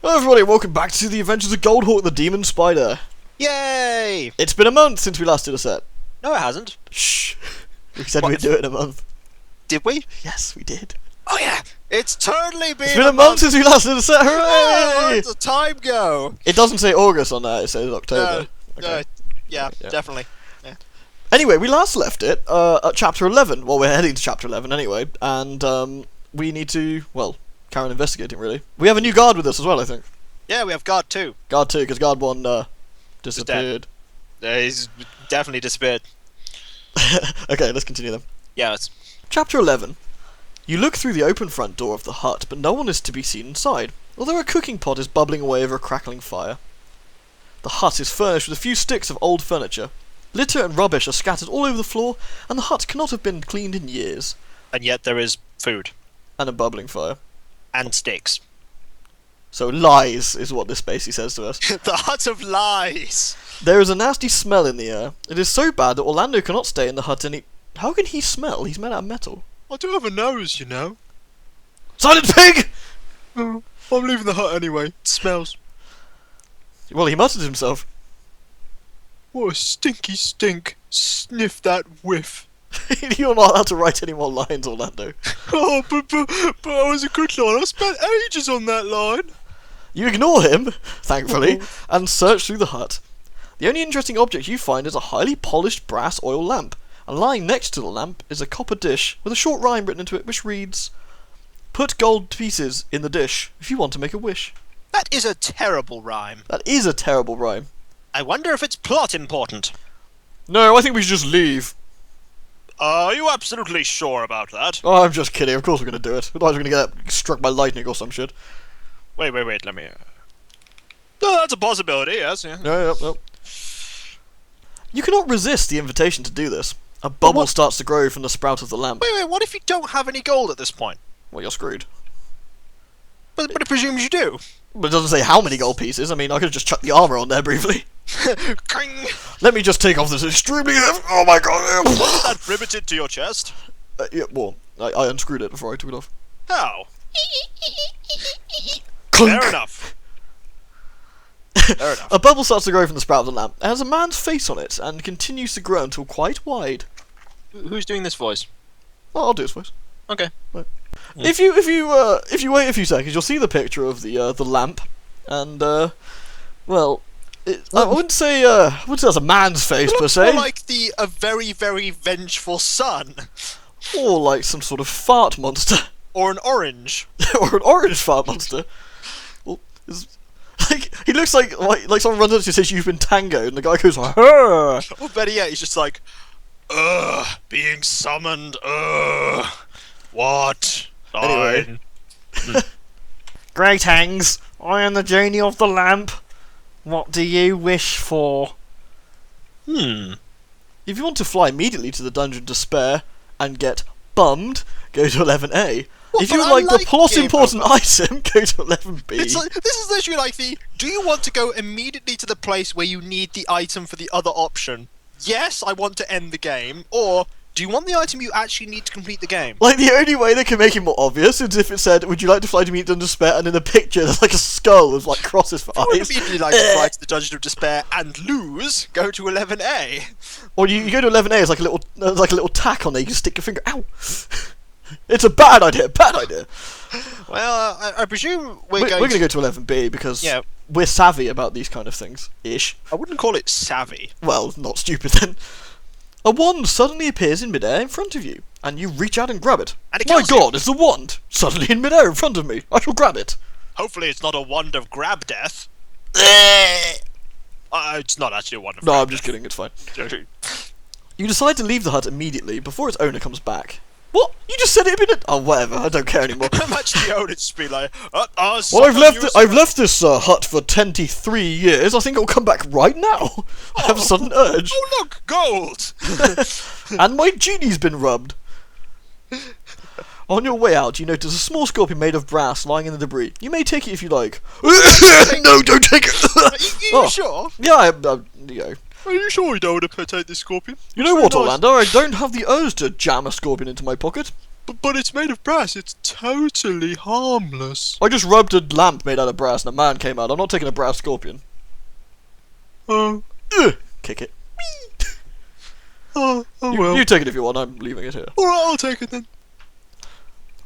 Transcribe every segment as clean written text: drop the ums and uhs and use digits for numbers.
Hello everybody, welcome back to the adventures of Goldhawk the Demon Spider. Yay! It's been a month since we last did a set. No, it hasn't. Shh. We said we'd do it in a month. Did we? Yes, we did. Oh yeah! It's totally been It's been a month since we last did a set, hooray! Oh, where did the time go? It doesn't say August on that, it says October. Yeah, definitely. Yeah. Anyway, we last left it at chapter 11. Well, we're heading to chapter 11 anyway, and we need to, well, carry on investigating really. We have a new guard with us as well, I think. Yeah, we have Guard 2. Guard 2, because Guard 1 disappeared. He's definitely disappeared. Okay, let's continue then. Yeah, it's... Chapter 11. You look through the open front door of the hut, but no one is to be seen inside, although a cooking pot is bubbling away over a crackling fire. The hut is furnished with a few sticks of old furniture. Litter and rubbish are scattered all over the floor, and the hut cannot have been cleaned in years. And yet there is food. And a bubbling fire. And sticks. So lies is what this basically says to us. The hut of lies! There is a nasty smell in the air. It is so bad that Orlando cannot stay in the hut any... How can he smell? He's made out of metal. I do have a nose, you know. Silent pig! Oh, I'm leaving the hut anyway. It smells. Well, he muttered himself. What a stinky stink. Sniff that whiff. You're not allowed to write any more lines, Orlando. Oh, but that was a good line. I spent ages on that line. You ignore him, thankfully, and search through the hut. The only interesting object you find is a highly polished brass oil lamp, and lying next to the lamp is a copper dish with a short rhyme written into it which reads, "Put gold pieces in the dish if you want to make a wish." That is a terrible rhyme. That is a terrible rhyme. I wonder if it's plot important. No, I think we should just leave. Are you absolutely sure about that? Oh, I'm just kidding, of course we're going to do it. Otherwise we're going to get struck by lightning or some shit. Wait, let me... Oh, that's a possibility, yes. Yeah. Yep. You cannot resist the invitation to do this. A bubble starts to grow from the sprout of the lamp. Wait, what if you don't have any gold at this point? Well, you're screwed. But it presumes you do. But it doesn't say how many gold pieces. I mean, I could have just chucked the armour on there briefly. Let me just take off this extremely heavy... Oh my god! Was that riveted to your chest? Yeah, well, I unscrewed it before I took it off. How? Clunk. Fair enough. Fair enough. A bubble starts to grow from the sprout of the lamp. It has a man's face on it, and continues to grow until quite wide. Who's doing this voice? Well, I'll do his voice. Okay. Right. If you wait a few seconds, you'll see the picture of the lamp, and well, I wouldn't say that's a man's face per se. More like a very, very vengeful sun. Or like some sort of fart monster. Or an orange. Or an orange fart monster. Well, like he looks like someone runs up to you and says you've been tangoed, and the guy goes, "Huh." Or better yet, he's just like, being summoned, what? Anyway. Greetings, I am the genie of the lamp. What do you wish for? If you want to fly immediately to the Dungeon of Despair and get bummed, go to 11A. If you would like the plot important item, go to 11B. This is literally like do you want to go immediately to the place where you need the item for the other option? Yes, I want to end the game. Or, do you want the item you actually need to complete the game? Like, the only way they can make it more obvious is if it said, would you like to fly to meet Dungeon of Despair, and in the picture there's like a skull with like crosses for eyes. I would immediately like to fly to the Dungeon of Despair and lose, go to 11A. Or you go to 11A, it's like a little tack on there, you can stick your finger, ow! It's a bad idea, Well, I presume we're going to go to 11B because we're savvy about these kind of things, ish. I wouldn't call it savvy. Well, not stupid then. A wand suddenly appears in midair in front of you, and you reach out and grab it. And it My kills you. god, it's a wand! Suddenly in midair in front of me. I shall grab it. Hopefully it's not a wand of grab death. It's not actually a wand of No, grab I'm just kidding, it's fine. death. You decide to leave the hut immediately before its owner comes back. What? You just said it had been Oh, whatever, I don't care anymore. Imagine the owner just be like, Well, I've left this hut for 23 years. I think it'll come back right now. I have a sudden urge. Oh, look, gold! And my genie's been rubbed. On your way out, you notice a small scorpion made of brass lying in the debris. You may take it if you like. No, don't take it! Are you sure? Yeah, Are you sure you don't want to take this scorpion? You know what, Orlando? I don't have the urge to jam a scorpion into my pocket. But it's made of brass. It's totally harmless. I just rubbed a lamp made out of brass and a man came out. I'm not taking a brass scorpion. Oh. Kick it. Oh well. You take it if you want, I'm leaving it here. Alright, I'll take it then.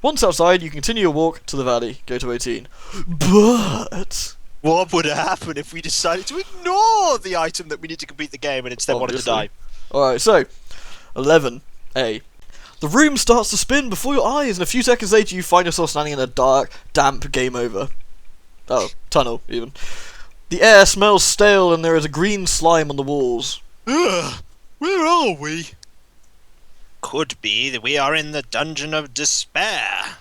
Once outside, you continue your walk to the valley, go to 18. But... What would happen if we decided to ignore the item that we need to complete the game and instead wanted to die? Alright, so, 11A. The room starts to spin before your eyes, and a few seconds later you find yourself standing in a dark, damp game over. Oh, tunnel, even. The air smells stale and there is a green slime on the walls. Ugh, where are we? Could be that we are in the Dungeon of Despair.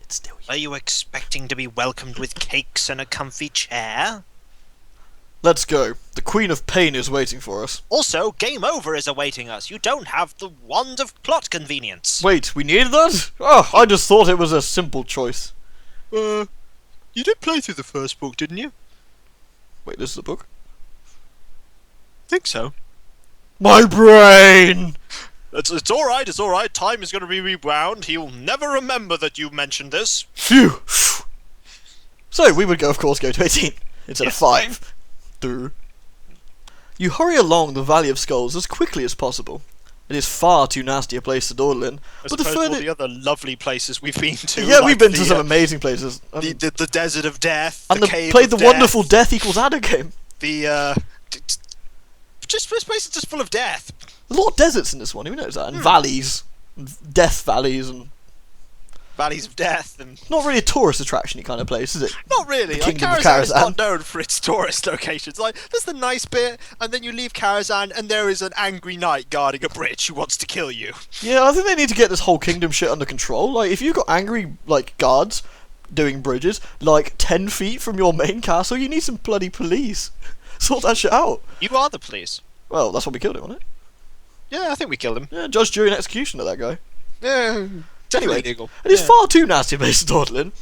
It's still you. Are you expecting to be welcomed with cakes and a comfy chair? Let's go. The Queen of Pain is waiting for us. Also, game over is awaiting us. You don't have the wand of plot convenience. Wait, we needed that? Oh, I just thought it was a simple choice. You did play through the first book, didn't you? Wait, this is a book? Think so. My brain! It's alright, it's alright. Time is going to be rewound. He'll never remember that you mentioned this. Phew! So, we would of course, go to 18 instead of 5. You hurry along the Valley of Skulls as quickly as possible. It is far too nasty a place to dawdle in. As opposed to all the other lovely places we've been to. Yeah, like we've been to some amazing places. The Desert of Death, and the Cave played of the Death, wonderful Death Equals Adder game. Just this place is just full of death. A lot of deserts in this one, who knows that? And valleys. And death valleys and... Valleys of Death and... Not really a tourist attraction-y kind of place, is it? Not really. The Like, Kingdom of Karazhan is Karazhan. not known for its tourist locations. Like, there's the nice bit, and then you leave Karazhan, and there is an angry knight guarding a bridge who wants to kill you. Yeah, I think they need to get this whole kingdom shit under control. Like, if you've got angry, like, guards doing bridges, like, 10 feet from your main castle, you need some bloody police. Sort that shit out. You are the police. Well, that's why we killed him, wasn't it? Yeah, I think we killed him. Yeah, judge, jury, and execution of that guy. Yeah, definitely Anyway, illegal. it is far too nasty a place to dawdle in.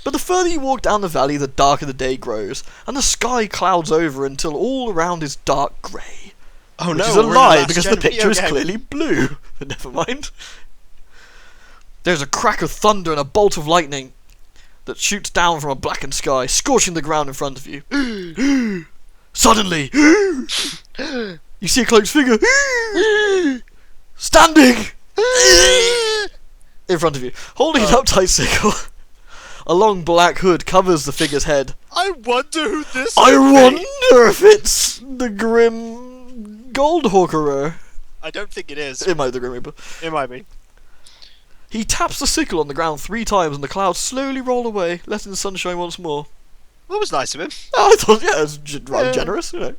But the further you walk down the valley, the darker the day grows, and the sky clouds over until all around is dark grey. Oh Which no, is a we're in lie, last because gen the picture video is game. clearly blue. But never mind. There's a crack of thunder and a bolt of lightning that shoots down from a blackened sky, scorching the ground in front of you. Suddenly, you see a cloaked figure standing in front of you, holding an uptight sickle. A long black hood covers the figure's head. I wonder who this I is. wonder if it's the grim Goldhawk ARRR. I don't think it is. It might be the Grim Reaper. It might be. He taps the sickle on the ground 3 times and the clouds slowly roll away, letting the sun shine once more. That was nice of him. Oh, I thought, yeah, it was rather generous, you know.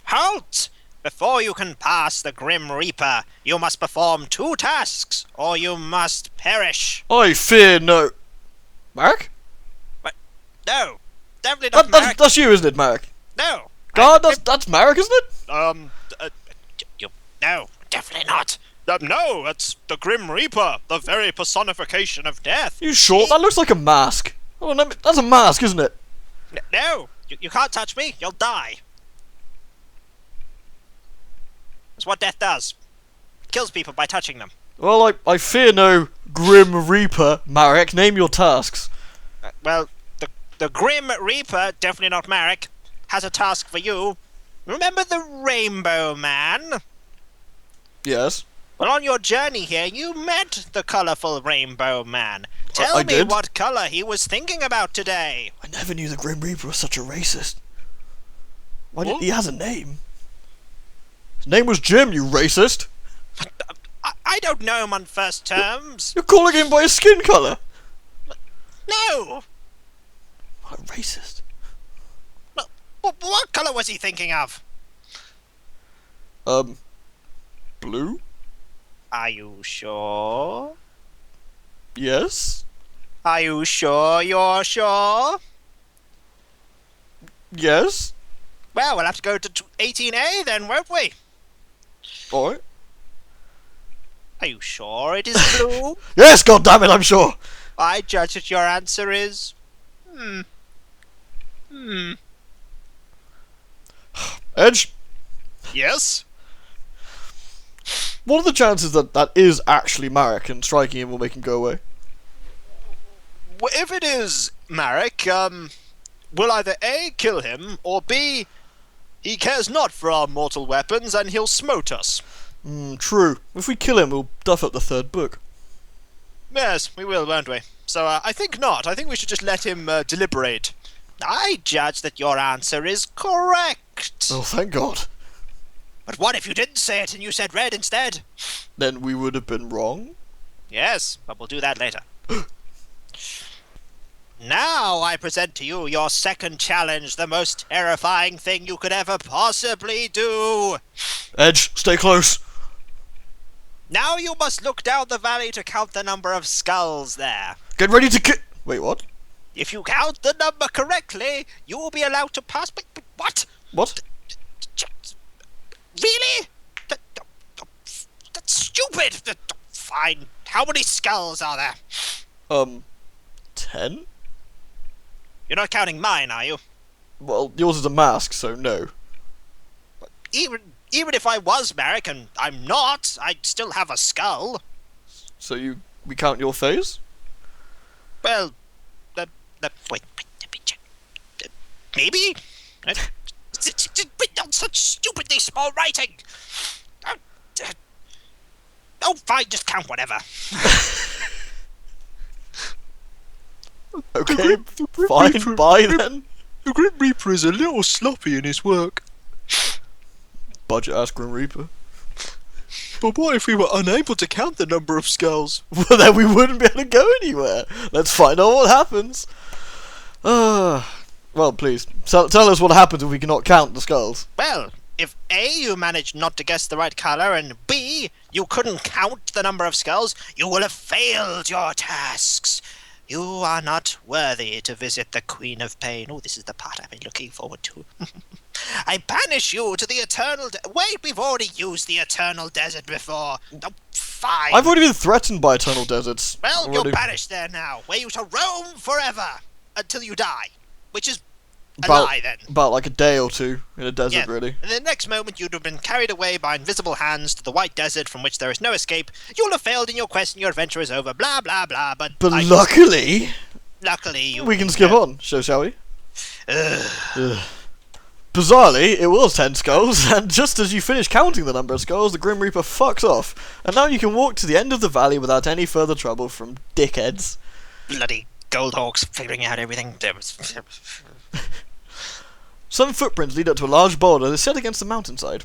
Halt! Before you can pass the Grim Reaper, you must perform 2 tasks, or you must perish. I fear no... Marek? No, definitely not Marek. That's you, isn't it, Marek? No. God, that's Marek, isn't it? No, definitely not. No, that's the Grim Reaper, the very personification of death. You sure? That looks like a mask. Oh, no, that's a mask, isn't it? No, you can't touch me, you'll die. That's what death does. It kills people by touching them. Well, I fear no Grim Reaper, Marek. Name your tasks. Well, the Grim Reaper, definitely not Marek, has a task for you. Remember the Rainbow Man? Yes. Well, on your journey here, you met the colourful Rainbow Man. Tell I me did? what colour he was thinking about today. I never knew the Grim Reaper was such a racist. Why did What? he has a name? His name was Jim, you racist. I don't know him on first terms. You're calling him by his skin colour. No! What a racist. What colour was he thinking of? Blue? Are you sure? Yes. Are you sure you're sure? Yes. Well, we'll have to go to 18A then, won't we? Alright. Are you sure it is blue? Yes, goddammit, I'm sure. I judge that your answer is... Edge, Yes? What are the chances that that is actually Marek and striking him will make him go away? Well, if it is Marek, we'll either A, kill him, or B, he cares not for our mortal weapons and he'll smote us. True. If we kill him, we'll duff up the third book. Yes, we will, won't we? So, I think not. I think we should just let him deliberate. I judge that your answer is correct. Oh, thank God. But what if you didn't say it and you said red instead? Then we would have been wrong? Yes, but we'll do that later. Now I present to you your second challenge, the most terrifying thing you could ever possibly do. Edge, stay close. Now you must look down the valley to count the number of skulls there. Get ready to Wait, what? If you count the number correctly, you will be allowed to pass. But what? What? Really? That's stupid. Fine. How many skulls are there? 10? You're not counting mine, are you? Well, yours is a mask, so no. Even if I was Marek, and I'm not, I'd still have a skull. So we count your face? Well, wait, let me check. Maybe? Written on such stupidly small writing. Oh, fine, just count whatever. Okay, fine, bye then. The Grim Reaper is a little sloppy in his work. Budget ass Grim Reaper. But what if we were unable to count the number of skulls? Well, then we wouldn't be able to go anywhere. Let's find out what happens. Well, please, tell us what happens if we cannot count the skulls. Well, if A, you managed not to guess the right colour, and B, you couldn't count the number of skulls, you will have failed your tasks. You are not worthy to visit the Queen of Pain. Oh, this is the part I've been looking forward to. I banish you to the Eternal Wait, we've already used the Eternal Desert before. Oh, fine. I've already been threatened by Eternal Deserts. Well, you're banished there now, where you shall roam forever until you die. Which is a lie, then. About like a day or two in a desert, really. And the next moment you'd have been carried away by invisible hands to the white desert from which there is no escape. You'll have failed in your quest and your adventure is over. Blah, blah, blah. But luckily... Luckily, we can skip on, shall we? Bizarrely, it was 10 skulls, and just as you finish counting the number of skulls, the Grim Reaper fucks off. And now you can walk to the end of the valley without any further trouble from dickheads. Bloody Goldhawks figuring out everything. Some footprints lead up to a large boulder that's set against the mountainside.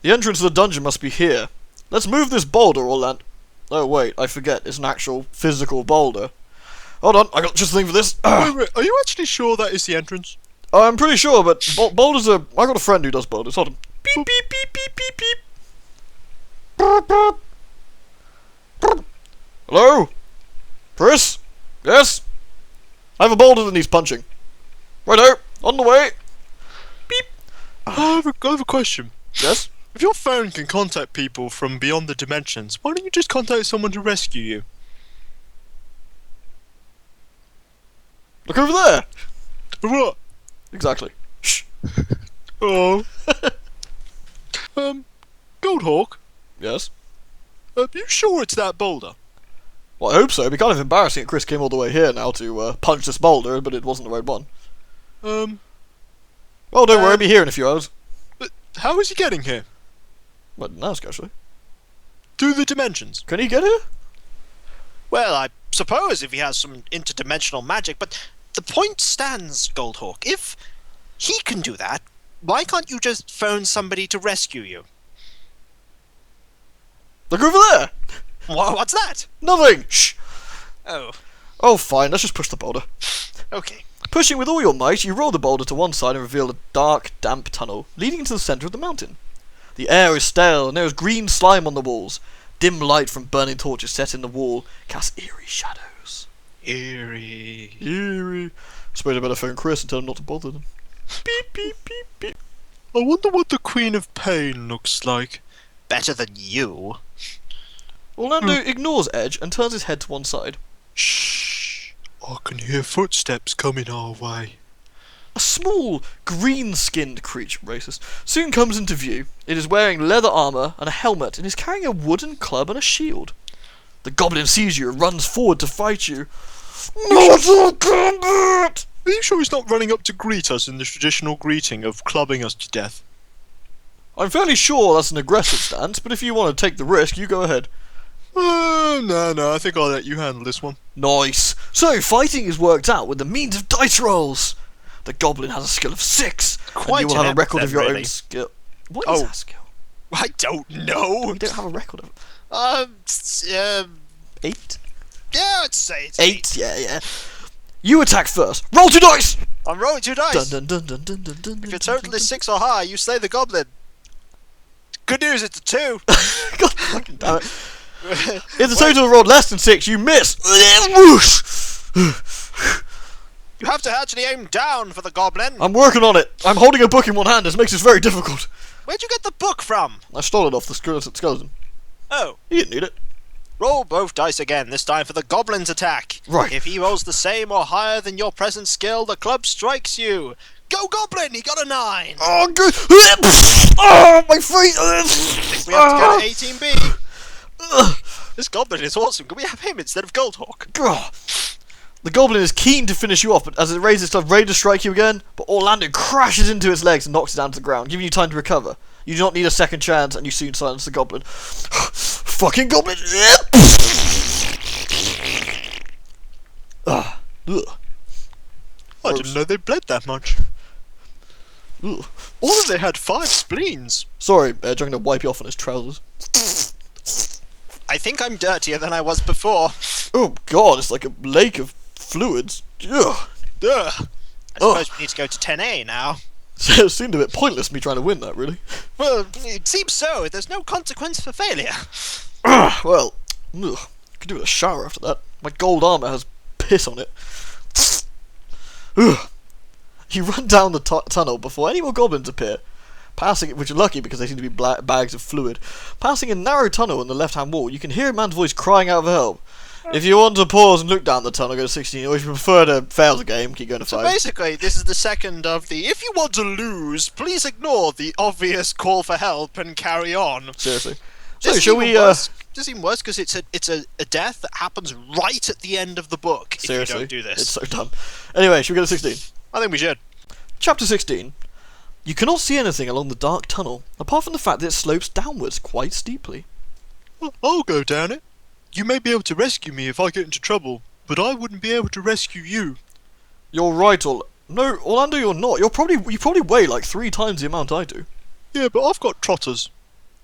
The entrance to the dungeon must be here. Let's move this boulder or land... Oh wait, I forget, it's an actual physical boulder. Hold on, I got just the thing for this. Wait, are you actually sure that is the entrance? I'm pretty sure, but boulders are... I got a friend who does boulders. Hold on. Beep, beep, beep, beep, beep, beep. Burp, burp. Burp. Hello? Chris? Yes? I have a boulder that needs punching. Righto, on the way. Beep. I have a question. Yes? If your phone can contact people from beyond the dimensions, why don't you just contact someone to rescue you? Look over there. What? Exactly. Shh. Oh. Goldhawk? Yes? Are you sure it's that boulder? Well, I hope so. It'd be kind of embarrassing if Chris came all the way here now to punch this boulder, but it wasn't the right one. Well, don't worry, I'll be here in a few hours. But how is he getting here? Well, I didn't ask, actually. Through the dimensions? Can he get here? Well, I suppose if he has some interdimensional magic, but the point stands, Goldhawk. If he can do that, why can't you just phone somebody to rescue you? Look over there! What's that? Nothing! Shh! Oh. Oh, fine, let's just push the boulder. Okay. Pushing with all your might, you roll the boulder to one side and reveal a dark, damp tunnel leading into the centre of the mountain. The air is stale, and there is green slime on the walls. Dim light from burning torches set in the wall casts eerie shadows. Eerie. Eerie. Suppose I better phone Chris and tell him not to bother them. Beep, beep, beep, beep. I wonder what the Queen of Pain looks like. Better than you. Orlando ignores Edge and turns his head to one side. Shh. I can hear footsteps coming our way. A small, green-skinned creature, racist, soon comes into view. It is wearing leather armour and a helmet and is carrying a wooden club and a shield. The goblin sees you and runs forward to fight you. Mortal combat! Are you sure he's not running up to greet us in the traditional greeting of clubbing us to death? I'm fairly sure that's an aggressive stance, but if you want to take the risk, you go ahead. No, I think I'll let you handle this one. Nice. So, fighting is worked out with the means of dice rolls. The goblin has a skill of 6, Quite and you will have a inept record then, of your really. own skill. What is Oh. that skill? I don't know. You don't have a record of it. 8? Yeah, I'd say it's 8, yeah. You attack first. Roll 2 dice! I'm rolling 2 dice. Dun, dun, dun, dun, dun, dun, If dun, your total dun, is 6 or higher, you slay the goblin. Good news, it's a 2. God fucking damn it. If the total rolled less than 6, you miss. Whoosh! You have to actually aim down for the goblin. I'm working on it. I'm holding a book in one hand. This makes this very difficult. Where'd you get the book from? I stole it off the skeleton. Oh. He didn't need it. Roll both dice again, this time for the goblin's attack. Right. If he rolls the same or higher than your present skill, the club strikes you. Go goblin, he got a 9. Oh, good. Oh, my face. We have to go to 18B. This goblin is awesome. Can we have him instead of Goldhawk? The goblin is keen to finish you off, but as it raises its club ready to strike you again, but Orlando crashes into its legs and knocks it down to the ground, giving you time to recover. You do not need a second chance, and you soon silence the goblin. Fucking goblin! Ugh. I didn't know they bled that much. Ugh. Or that they had 5 spleens. Sorry, Joe's going to wipe you off on his trousers. I think I'm dirtier than I was before. Oh god, it's like a lake of fluids. Ugh. Ugh. I suppose we need to go to 10A now. It seemed a bit pointless me trying to win that, really. Well, it seems so. There's no consequence for failure. Well, ugh, could do with a shower after that. My gold armour has piss on it. Ugh. You run down the tunnel before any more goblins appear. Passing it, which are lucky because they seem to be bags of fluid. Passing a narrow tunnel in the left-hand wall, you can hear a man's voice crying out for help. If you want to pause and look down the tunnel, go to 16, or if you prefer to fail the game, keep going to 5. So basically, this is the second of the if you want to lose, please ignore the obvious call for help and carry on. Seriously. So, This is shall even we, worse. This is even worse because it's a death that happens right at the end of the book seriously, if you don't do this. it's so dumb. Anyway, shall we go to 16? I think we should. Chapter 16. You cannot see anything along the dark tunnel, apart from the fact that it slopes downwards quite steeply. Well, I'll go down it. You may be able to rescue me if I get into trouble, but I wouldn't be able to rescue you. You're right, No, Orlando, you're not. You probably weigh like 3 times the amount I do. Yeah, but I've got trotters.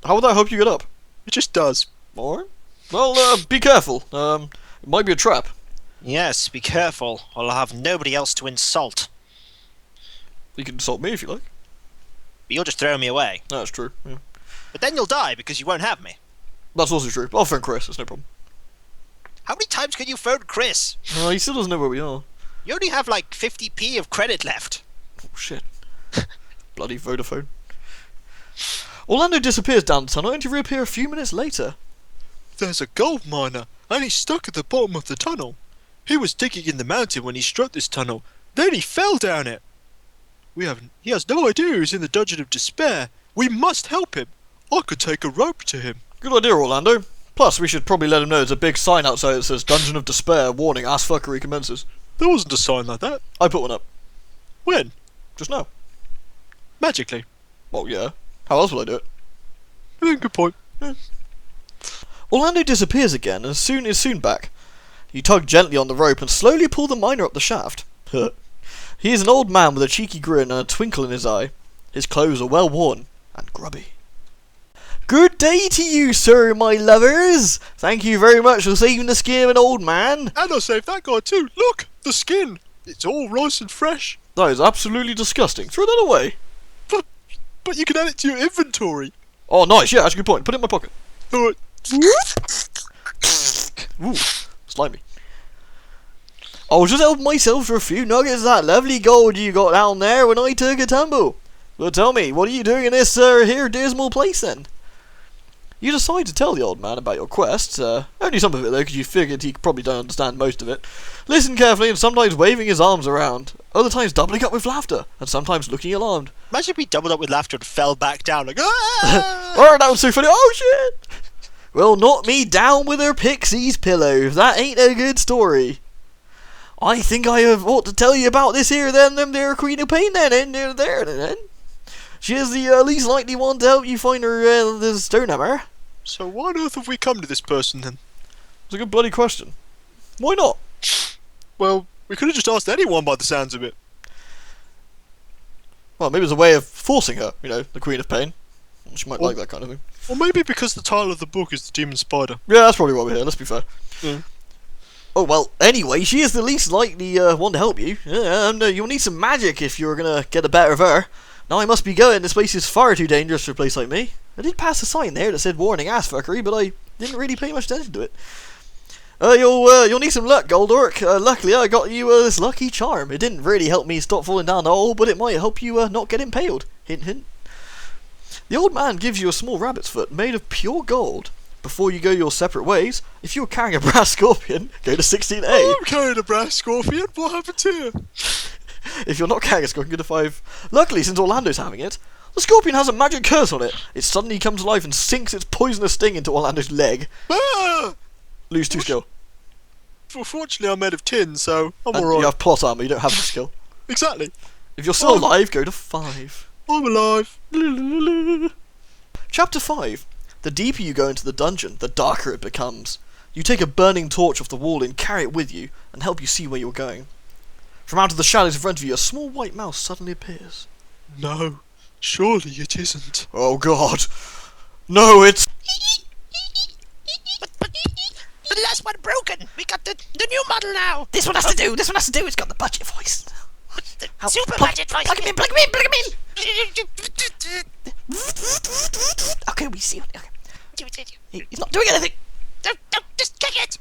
How would that help you get up? It just does. Alright. Well, be careful. It might be a trap. Yes, be careful, or I'll have nobody else to insult. You can insult me if you like. But you'll just throw me away. That's true, yeah. But then you'll die because you won't have me. That's also true. I'll phone Chris, it's no problem. How many times can you phone Chris? He still doesn't know where we are. You only have like 50p of credit left. Oh, shit. Bloody Vodafone. Orlando disappears down the tunnel, only to reappear a few minutes later. There's a gold miner, and he's stuck at the bottom of the tunnel. He was digging in the mountain when he struck this tunnel. Then he fell down it. He has no idea he's in the Dungeon of Despair. We must help him. I could take a rope to him. Good idea, Orlando. Plus, we should probably let him know there's a big sign outside that says Dungeon of Despair, warning, ass fuckery commences. There wasn't a sign like that. I put one up. When? Just now. Magically. Well, yeah. How else will I do it? Good point. Orlando disappears again and is soon back. You tug gently on the rope and slowly pull the miner up the shaft. He is an old man with a cheeky grin and a twinkle in his eye. His clothes are well worn and grubby. Good day to you, sir, my lovers! Thank you very much for saving the skin of an old man. And I saved that guy too. Look, the skin. It's all nice and fresh. That is absolutely disgusting. Throw that away. But you can add it to your inventory. Oh, nice. Yeah, that's a good point. Put it in my pocket. Alright. Ooh, slimy. I'll just help myself for a few nuggets of that lovely gold you got down there when I took a tumble. Well, tell me, what are you doing in this here dismal place then? You decide to tell the old man about your quest, only some of it though, because you figured he probably don't understand most of it. Listen carefully and sometimes waving his arms around. other times doubling up with laughter, and sometimes looking alarmed. Imagine if we doubled up with laughter and fell back down like, ah! Oh, that was so funny. Oh, shit! Well, knock me down with her pixie's pillow. That ain't a good story. I think I have ought to tell you about this here, then, them there Queen of Pain, then. She is the least likely one to help you find her, the stone hammer. So why on earth have we come to this person, then? It's a good bloody question. Why not? Well, we could have just asked anyone by the sounds of it. Well, maybe it's a way of forcing her, you know, the Queen of Pain. She might like that kind of thing. Or maybe because the title of the book is The Demon Spider. Yeah, that's probably why we're here, let's be fair. Yeah. Oh, well, anyway, she is the least likely one to help you. You'll need some magic if you're gonna get the better of her. Now I must be going, this place is far too dangerous for a place like me. I did pass a sign there that said warning ass fuckery, but I didn't really pay much attention to it. You'll need some luck, Goldhawk. Luckily I got you this lucky charm. It didn't really help me stop falling down the hole, but it might help you not get impaled. Hint hint. The old man gives you a small rabbit's foot made of pure gold. Before you go your separate ways, if you're carrying a brass scorpion, go to 16A. Oh, I'm carrying a brass scorpion. What happened here? If you're not carrying a scorpion, go to 5. Luckily, since Orlando's having it, the scorpion has a magic curse on it. It suddenly comes alive and sinks its poisonous sting into Orlando's leg. Ah! Lose 2 skill. Well, fortunately, I'm made of tin, so I'm And alright. you have plot armor, you don't have the skill. Exactly. If you're still alive, go to 5. I'm alive. Chapter 5. The deeper you go into the dungeon, the darker it becomes. You take a burning torch off the wall and carry it with you, and help you see where you're going. From out of the shadows in front of you, a small white mouse suddenly appears. No, surely it isn't. Oh god. No, it's... The last one broken. We got the new model now. This one has to do. It's got the budget voice. Super plug, budget voice. Plug him in. Okay, we see. Okay. He's not doing anything. Don't, just kick it.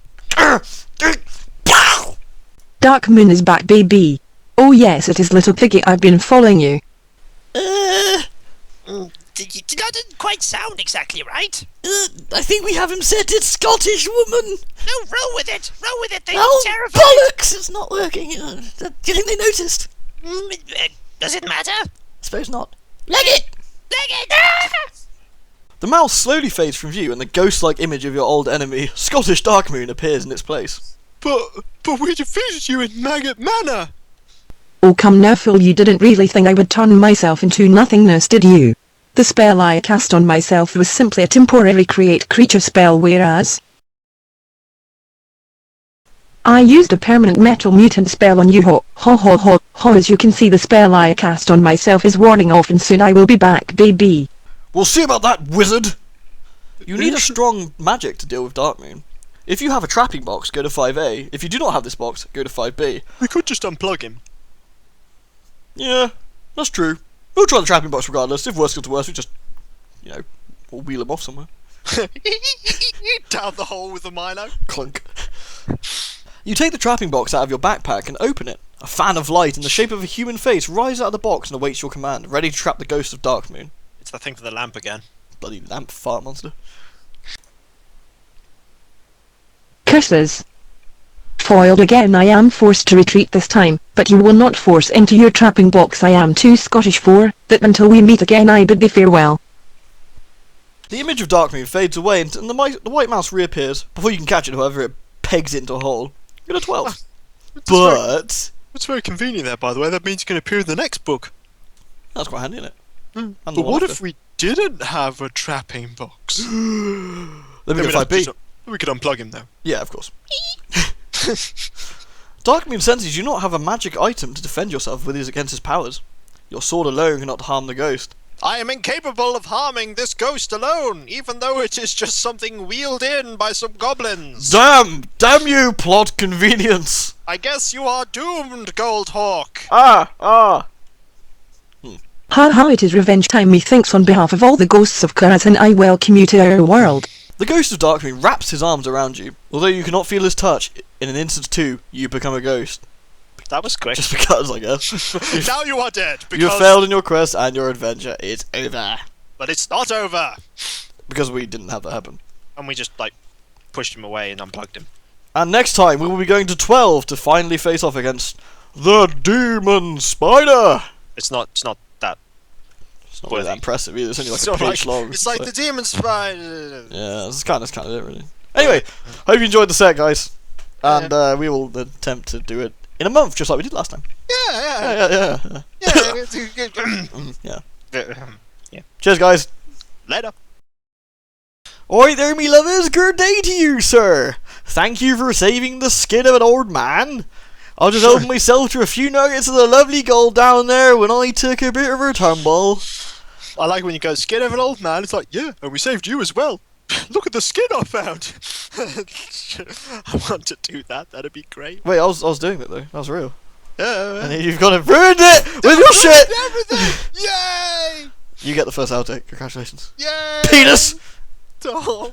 Dark Moon is back, baby. Oh yes, it is, little piggy. I've been following you. That didn't quite sound exactly right. I think we have him set. It's Scottish woman. No, roll with it. They Oh, look terrified. bollocks! It's not working. Do you think they noticed? Does it matter? I suppose not. Leg it! Leg it. The mouse slowly fades from view, and the ghost-like image of your old enemy, Scottish Darkmoon, appears in its place. But we defeated you in Maggot Manor. Oh come now, fool, you didn't really think I would turn myself into nothingness, did you? The spell I cast on myself was simply a temporary create creature spell, whereas I used a permanent metal mutant spell on you. Ho. As you can see, the spell I cast on myself is wearing off, and soon I will be back, baby. We'll see about that, wizard! You need a strong magic to deal with Darkmoon. If you have a trapping box, go to 5A. If you do not have this box, go to 5B. We could just unplug him. Yeah, that's true. We'll try the trapping box regardless. If worse comes to worse, we just, you know, we'll wheel him off somewhere. Down the hole with the Milo. Clunk. You take the trapping box out of your backpack and open it. A fan of light in the shape of a human face rises out of the box and awaits your command, ready to trap the ghost of Darkmoon. It's the thing for the lamp again. Bloody lamp fart monster. Curses. Foiled again. I am forced to retreat this time, but you will not force into your trapping box. I am too Scottish for that. Until we meet again, I bid thee farewell. The image of Darkmoon fades away and the white mouse reappears. Before you can catch it, however, it pegs it into a hole. You're at 12. But It's very convenient there, by the way. That means you can appear in the next book. that's quite handy, isn't it? And But the what one if we didn't have a trapping box? after. Let me Then go we'd have to 5B. just- We could unplug him though. Yeah, of course. Darkmoon senses you do not have a magic item to defend yourself with against his powers. Your sword alone cannot harm the ghost. I am incapable of harming this ghost alone, even though it is just something wheeled in by some goblins. Damn! Damn you, plot convenience! I guess you are doomed, Goldhawk. Ah! Ha, it is revenge time, methinks, on behalf of all the ghosts of Karaz, and I welcome you to our world. The ghost of Darkmoon wraps his arms around you. Although you cannot feel his touch, in an instant too, you become a ghost. That was quick. Just because, I guess. Now you are dead, You because... failed in your quest and your adventure is over. But it's not over. Because we didn't have that happen. And we just, pushed him away and unplugged him. And next time we will be going to 12 to finally face off against The demon spider. It's not that. It's not really that impressive either. It's only like It's a not page like, long. it's like so- the demon spider. Yeah, it's kind of it really. Anyway, hope you enjoyed the set, guys, and we will attempt to do it in a month, just like we did last time. Yeah. Yeah. Cheers, guys. Later. Alright there, me lovers, good day to you, sir. Thank you for saving the skin of an old man. I'll just help myself to a few nuggets of the lovely gold down there when I took a bit of a tumble. I like when you go skin of an old man. It's like, yeah, and we saved you as well. Look at the skin I found. I want to do that. That'd be great. Wait, I was doing that though. That was real. Yeah. And you've got to ruined it with your shit. Everything. Yay! You get the first outtake. Congratulations. Yay! Penis. Oh.